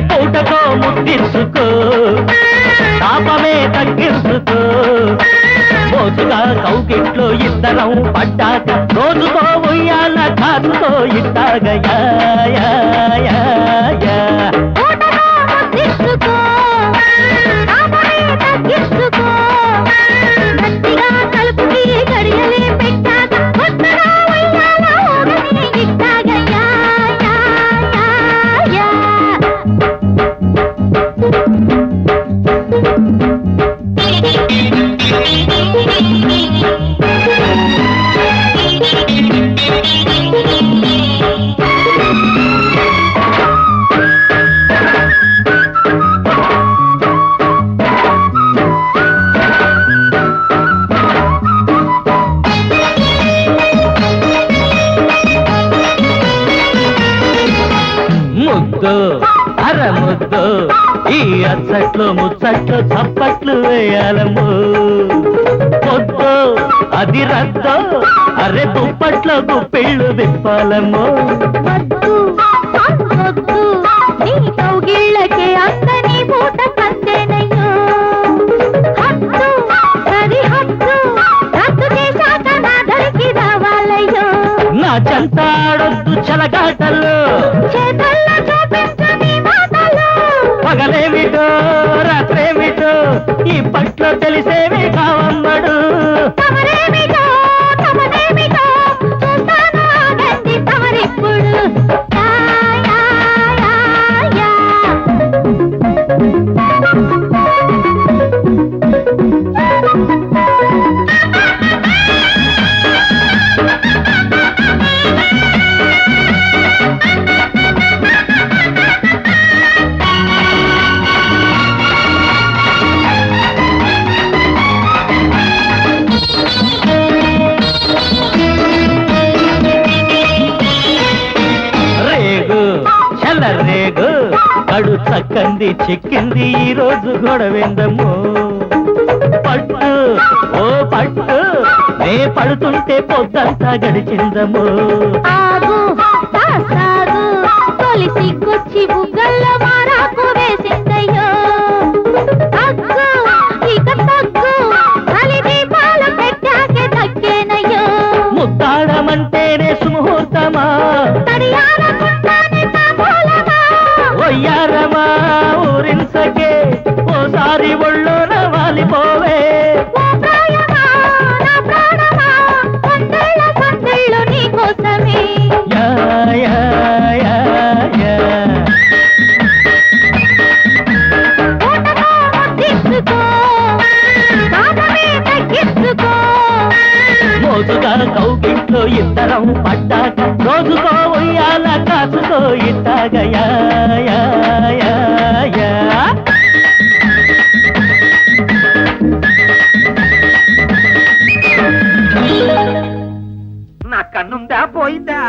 పూటకో ముద్దించుకో తాపమే తగ్గించుకో మోసుగా కౌకిట్లో ఇద్దరం పడ్డాక రోజుకో ఉయ్యాల కాచుకో ఇట్టాగయా ముద్దు అరముద్దు ఈ అచ్చట్లు ముచ్చట్లు చప్పట్లు వేయాలము పొద్దు అది రద్దు అరే దుప్పట్లో గుప్పిళ్ళు విప్పాలము కౌగిళ్ళకే అందని పూట కందేనయ్యో హద్దు సరి హద్దు రద్దు చేశాక నా దరికి రావాలయ్యో నా చెంతాడొద్దు చలగాటలు చేతల్లో చూపించని మాటలు పగలేమిటో రాత్రేమిటో ఈ పట్లో తెలిసేవి కావమ్మడు తమరేమిటో తమరేమిటో చూస్తాను ఆగండి తమరిప్పుడు రేగు కడు చక్కంది చిక్కింది ఈ రోజు గొడవేందము పట్టు ఓ పట్టు నే పడుతుంటే పొద్దంతా గడిచిందము ఆగు సాగు తొలి సిగ్గొచ్చి బుగ్గల్లో మారాకు వేసిందయ్యో అగ్గు ఇక తగ్గు అలి దీపాలు పెట్టాకే తగ్గేనయ్యో ముద్దాడమంటేనే సుముహూర్తమా తడియాలకుంటానే తాంబూలమా ఒయ్యారమా ఊరించకే ఓసారి ఒళ్ళోన వాలిపోవే ఓ ప్రాయమా నా ప్రాణమా సందేళ్ళ సందేళ్ళు నీ కోసమే యా యా యా యా పూటగా ముద్దించుకో తాపమే తగ్గించుకో మోసుగా కౌగిట్లో ఇద్దరం పడ్డాక రోజుకో ఉయ్యాల కాచుకో ఇట్టాగయా నా కన్నుందా పోయిందా